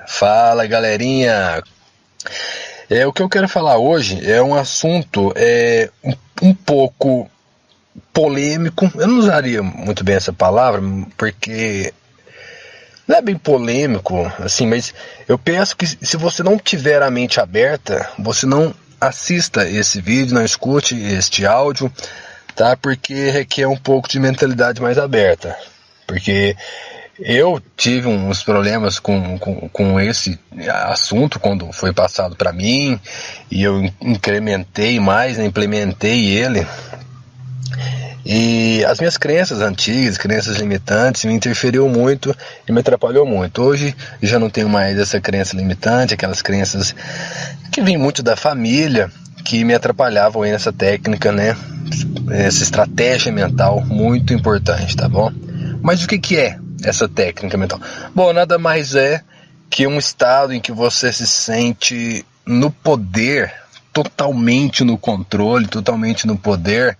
Fala, galerinha. O que eu quero falar hoje é um assunto um pouco polêmico. Eu não usaria muito bem essa palavra, porque não é bem polêmico, assim, mas eu penso que se você não tiver a mente aberta, você não assista esse vídeo, não escute este áudio, tá? Porque requer um pouco de mentalidade mais aberta. Porque eu tive uns problemas com esse assunto quando foi passado para mim, e eu incrementei mais, né, implementei ele. E as minhas crenças antigas, crenças limitantes, me interferiu muito e me atrapalhou muito. Hoje eu já não tenho mais essa crença limitante, aquelas crenças que vêm muito da família, que me atrapalhavam aí nessa técnica, né? Essa estratégia mental muito importante, tá bom? Mas o que é essa técnica mental? Bom, nada mais é que um estado em que você se sente no poder, totalmente no controle, totalmente no poder,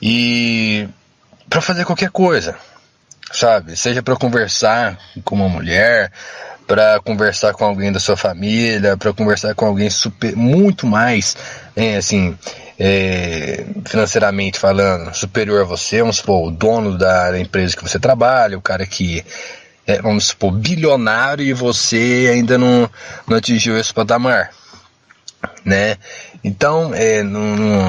e para fazer qualquer coisa, sabe? Seja para conversar com uma mulher, para conversar com alguém da sua família, para conversar com alguém muito mais, financeiramente falando, superior a você, vamos supor, o dono da empresa que você trabalha, o cara que vamos supor, bilionário, e você ainda não atingiu esse patamar, né? Então,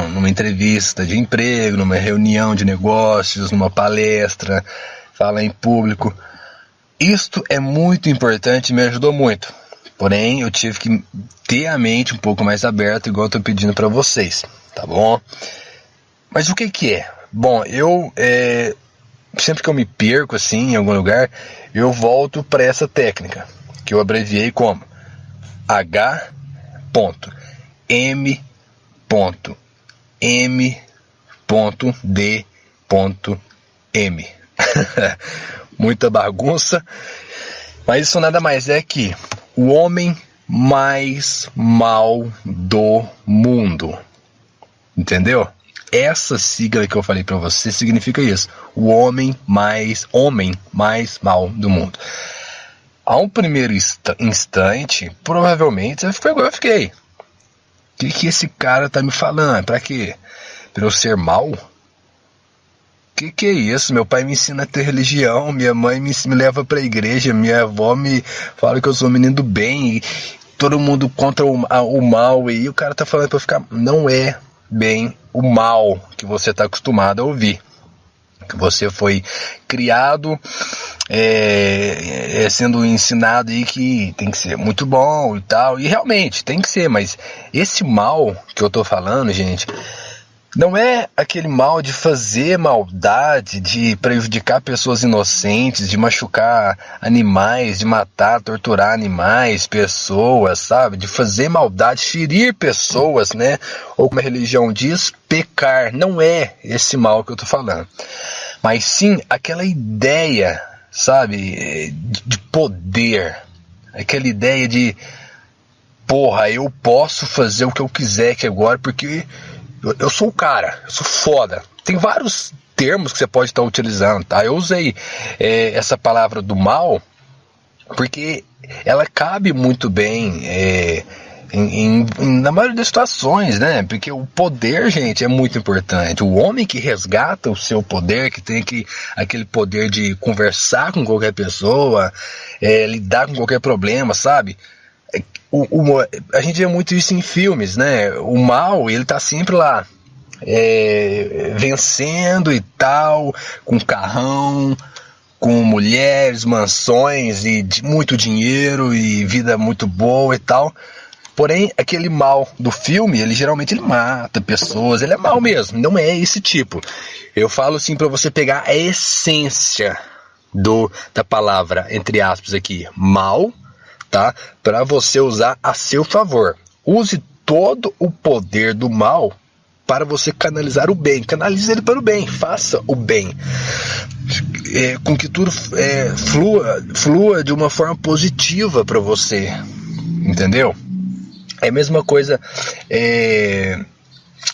numa entrevista de emprego, numa reunião de negócios, numa palestra, falar em público, isto é muito importante e me ajudou muito. Porém, eu tive que ter a mente um pouco mais aberta, igual eu estou pedindo para vocês, tá bom? Mas o que é? Bom, eu sempre que eu me perco assim em algum lugar, eu volto para essa técnica, que eu abreviei como H.M.M.D.M. Muita bagunça, mas isso nada mais é que o homem mais mal do mundo, entendeu? Essa sigla que eu falei pra você significa isso, o homem mais mal do mundo. A um primeiro instante, provavelmente você ficou igual eu fiquei. O que esse cara tá me falando? Pra quê? Pra eu ser mal? Que é isso? Meu pai me ensina a ter religião, minha mãe me leva pra igreja, minha avó me fala que eu sou um menino do bem, e todo mundo contra o mal, e o cara tá falando pra eu ficar... Não é bem o mal que você tá acostumado a ouvir. Que você foi criado sendo ensinado aí que tem que ser muito bom e tal, e realmente tem que ser, mas esse mal que eu tô falando, gente, não é aquele mal de fazer maldade, de prejudicar pessoas inocentes, de machucar animais, de matar, torturar animais, pessoas, sabe? De fazer maldade, ferir pessoas, né? Ou como a religião diz, pecar. Não é esse mal que eu tô falando. Mas sim aquela ideia, sabe? De poder. Aquela ideia de, porra, eu posso fazer o que eu quiser aqui agora, porque... Eu sou o cara, eu sou foda. Tem vários termos que você pode estar utilizando, tá? Eu usei essa palavra do mal porque ela cabe muito bem na maioria das situações, né? Porque o poder, gente, é muito importante. O homem que resgata o seu poder, que tem aquele poder de conversar com qualquer pessoa, lidar com qualquer problema, sabe? A gente vê muito isso em filmes, né? O mal, ele tá sempre lá, vencendo e tal, com carrão, com mulheres, mansões e muito dinheiro e vida muito boa e tal. Porém, aquele mal do filme, ele geralmente mata pessoas, ele é mal mesmo, não é esse tipo. Eu falo assim para você pegar a essência da palavra, entre aspas aqui, mal, tá? Para você usar a seu favor. Use todo o poder do mal para você canalizar o bem. Canalize ele para o bem. Faça o bem. Com que tudo flua de uma forma positiva para você. Entendeu? É a mesma coisa.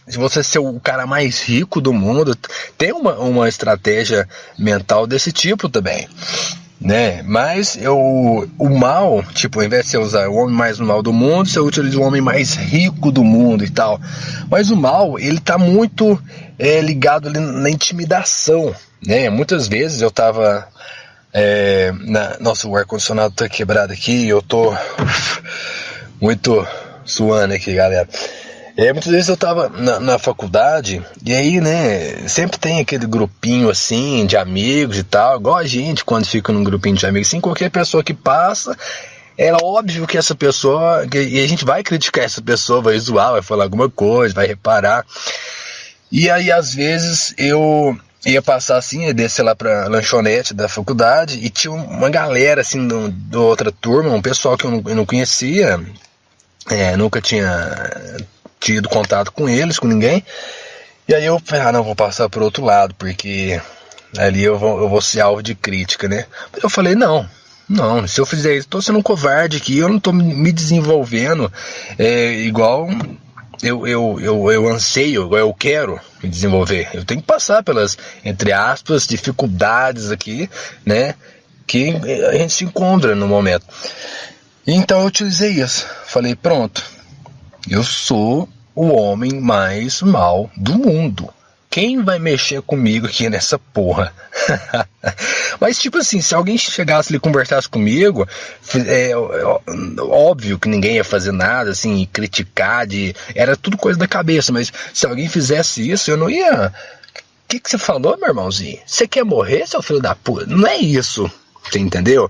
Se você ser o cara mais rico do mundo, tem uma estratégia mental desse tipo também. né? Mas o mal, tipo, ao invés de você usar o homem mais mal do mundo, você utiliza o homem mais rico do mundo e tal. Mas o mal, ele tá muito ligado ali na intimidação, né? Muitas vezes eu tava nossa, o ar-condicionado tá quebrado aqui, eu tô muito suando aqui, galera. Muitas vezes eu tava na faculdade, e aí, né, sempre tem aquele grupinho assim, de amigos e tal, igual a gente quando fica num grupinho de amigos, assim, qualquer pessoa que passa, é óbvio que essa pessoa, e a gente vai criticar essa pessoa, vai zoar, vai falar alguma coisa, vai reparar. E aí, às vezes, eu ia passar assim, ia descer lá pra lanchonete da faculdade, e tinha uma galera, assim, de outra turma, um pessoal que eu não conhecia, nunca tinha tido contato com eles, com ninguém. E aí eu falei, não, vou passar pro outro lado, porque ali eu vou ser alvo de crítica, né? Mas eu falei, não, se eu fizer isso, tô sendo um covarde aqui, eu não tô me desenvolvendo igual eu anseio, igual eu quero me desenvolver. Eu tenho que passar pelas, entre aspas, dificuldades aqui, né? Que a gente se encontra no momento. Então eu utilizei isso. Falei, pronto, eu sou o homem mais mal do mundo. Quem vai mexer comigo aqui nessa porra? Mas tipo assim, se alguém chegasse ali e conversasse comigo, óbvio que ninguém ia fazer nada, assim, criticar, era tudo coisa da cabeça, mas se alguém fizesse isso, eu não ia... O que você falou, meu irmãozinho? Você quer morrer, seu filho da puta? Não é isso, você entendeu?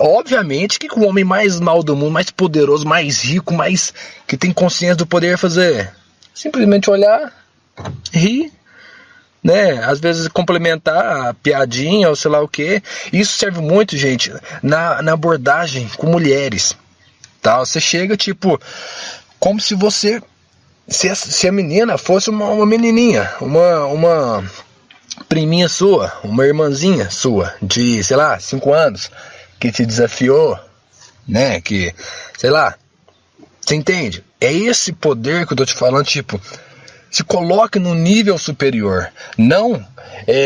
Obviamente que o homem mais mal do mundo, mais poderoso, mais rico, mais que tem consciência do poder fazer, simplesmente olhar, rir, né? Às vezes complementar a piadinha ou sei lá o que. Isso serve muito, gente, na abordagem com mulheres, tá? Você chega tipo como se você, se a menina fosse uma menininha, uma priminha sua, uma irmãzinha sua de, sei lá, 5 anos, que te desafiou, né, que, sei lá, você entende? É esse poder que eu tô te falando, tipo, se coloque no nível superior, não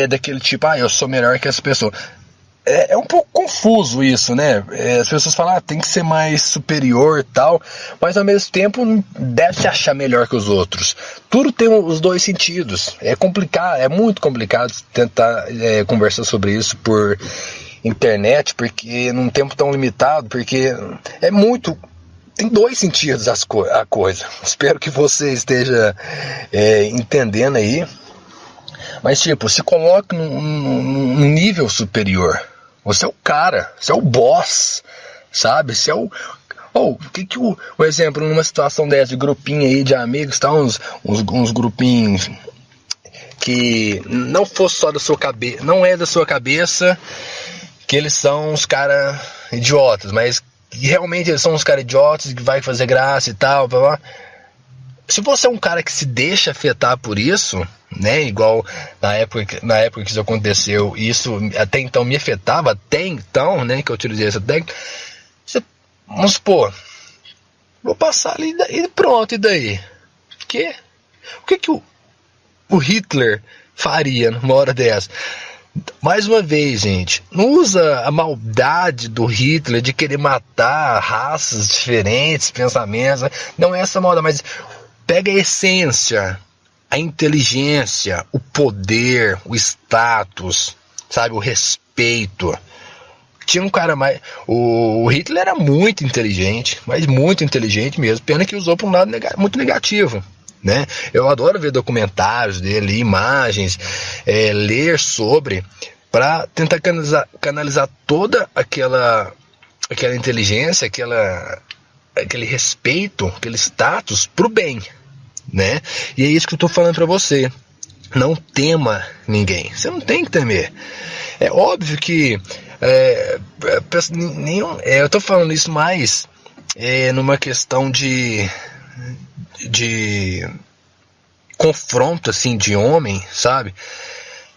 daquele tipo, eu sou melhor que essa pessoa. É um pouco confuso isso, né? As pessoas falam, tem que ser mais superior e tal, mas ao mesmo tempo não deve se achar melhor que os outros. Tudo tem os dois sentidos. É complicado, é muito complicado tentar conversar sobre isso por internet, porque num tempo tão limitado, porque tem dois sentidos a coisa. Espero que você esteja entendendo aí. Mas tipo, se coloque num nível superior. Você é o cara, você é o boss, sabe? Você é o... o exemplo, numa situação dessa de grupinho aí de amigos, tá? Uns grupinhos que não fosse só da sua cabeça, não é da sua cabeça, que eles são uns caras idiotas, mas que realmente eles são uns caras idiotas que vai fazer graça e tal, blá, blá. Se você é um cara que se deixa afetar por isso, né, igual na época que isso aconteceu, isso até então me afetava, até então, né, que eu utilizei essa técnica, vamos supor, vou passar ali e pronto, e daí? O que o Hitler faria numa hora dessa? Mais uma vez, gente, não usa a maldade do Hitler de querer matar raças diferentes, pensamentos, não é essa maldade, mas pega a essência, a inteligência, o poder, o status, sabe, o respeito. Tinha um cara mais... O Hitler era muito inteligente, mas muito inteligente mesmo, pena que usou para um lado muito negativo, né? Eu adoro ver documentários dele, imagens, ler sobre, para tentar canalizar toda aquela inteligência, aquele respeito, aquele status pro bem, né? E é isso que eu tô falando para você. Não tema ninguém. Você não tem que temer. É óbvio que eu tô falando isso mais numa questão de confronto assim de homem, sabe?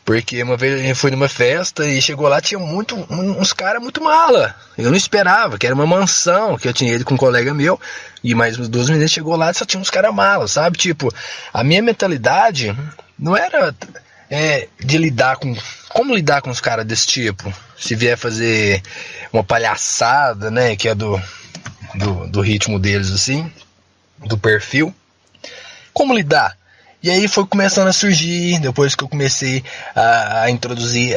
Porque uma vez eu fui numa festa e chegou lá, tinha uns caras muito mala. Eu não esperava, que era uma mansão, que eu tinha ido com um colega meu, e mais uns 2 meninos chegou lá e só tinha uns caras malas, sabe? Tipo, a minha mentalidade não era de lidar com... Como lidar com os caras desse tipo? Se vier fazer uma palhaçada, né? Que é do ritmo deles, assim, do perfil. Como lidar? E aí foi começando a surgir, depois que eu comecei a introduzir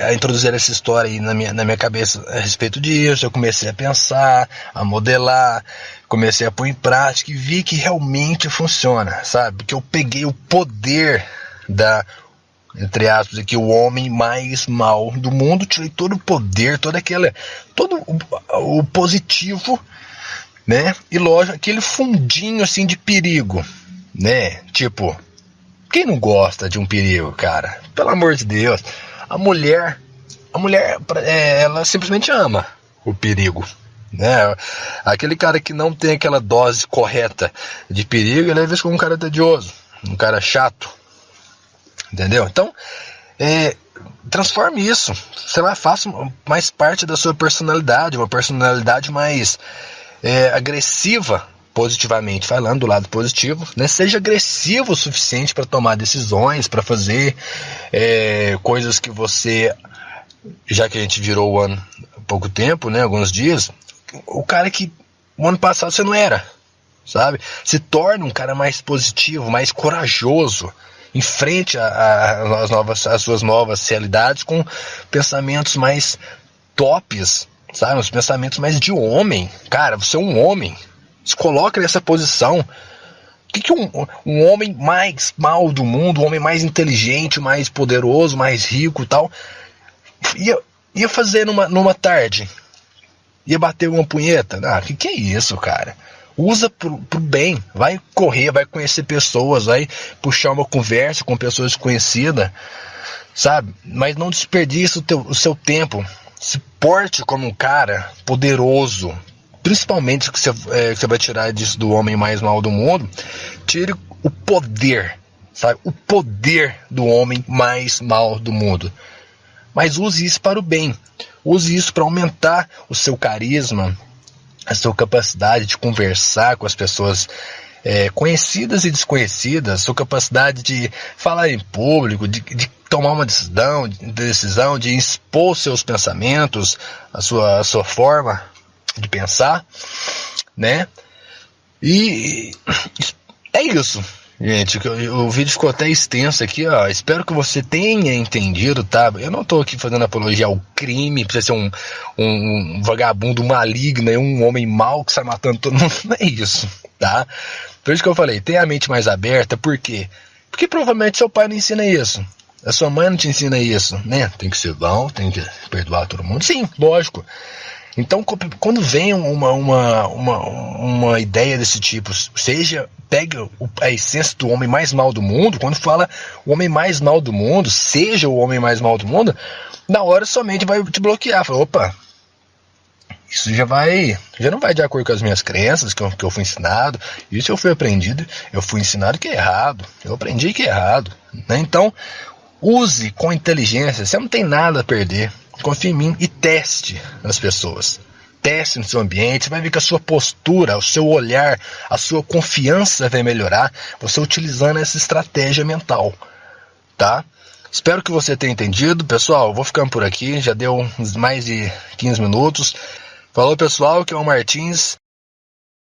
essa história aí na minha cabeça a respeito disso, eu comecei a pensar, a modelar, comecei a pôr em prática e vi que realmente funciona, sabe? Que eu peguei o poder entre aspas aqui, o homem mais mal do mundo, tirei todo o poder, todo o positivo, né? E lógico, aquele fundinho assim de perigo, né? Tipo, quem não gosta de um perigo, cara? Pelo amor de Deus. A mulher, ela simplesmente ama o perigo, né? Aquele cara que não tem aquela dose correta de perigo, ele é visto como um cara tedioso, um cara chato, entendeu? Então, transforme isso, sei lá, faça mais parte da sua personalidade, uma personalidade mais agressiva, positivamente falando, do lado positivo, né? Seja agressivo o suficiente para tomar decisões, para fazer coisas que você, já que a gente virou o ano há pouco tempo, né, alguns dias, o cara que o ano passado você não era, sabe? Se torna um cara mais positivo, mais corajoso, em frente às suas novas realidades, com pensamentos mais tops, sabe? Os pensamentos mais de homem. Cara, você é um homem. Se coloca nessa posição. O que um homem mais mal do mundo, um homem mais inteligente, mais poderoso, mais rico e tal, ia fazer numa tarde? Ia bater uma punheta? Ah, que é isso, cara? Usa pro bem. Vai correr, vai conhecer pessoas, vai puxar uma conversa com pessoas desconhecidas, sabe? Mas não desperdice o seu tempo. Se porte como um cara poderoso. Principalmente que você vai tirar disso do homem mais mal do mundo. Tire o poder, sabe? O poder do homem mais mal do mundo. Mas use isso para o bem. Use isso para aumentar o seu carisma, a sua capacidade de conversar com as pessoas conhecidas e desconhecidas, a sua capacidade de falar em público, de tomar uma decisão, de expor seus pensamentos, a sua forma de pensar, né? E é isso, gente. O vídeo ficou até extenso aqui, ó. Espero que você tenha entendido, tá? Eu não tô aqui fazendo apologia ao crime, pra ser um vagabundo maligno, um homem mau que sai matando todo mundo. Não é isso, tá? Por isso que eu falei, tenha a mente mais aberta. Por quê? Porque provavelmente seu pai não ensina isso. A sua mãe não te ensina isso, né? Tem que ser bom, tem que perdoar todo mundo. Sim, lógico. Então, quando vem uma ideia desse tipo, pega a essência do homem mais mal do mundo, quando fala o homem mais mal do mundo, seja o homem mais mal do mundo, na hora somente vai te bloquear. Fala, opa, isso já não vai de acordo com as minhas crenças, que eu fui ensinado, isso eu fui ensinado que é errado, eu aprendi que é errado, né? Então, use com inteligência, você não tem nada a perder. Confie em mim e teste nas pessoas. Teste no seu ambiente, você vai ver que a sua postura, o seu olhar, a sua confiança vai melhorar você utilizando essa estratégia mental, tá? Espero que você tenha entendido. Pessoal, eu vou ficando por aqui, já deu mais de 15 minutos. Falou, pessoal, que é o Martins.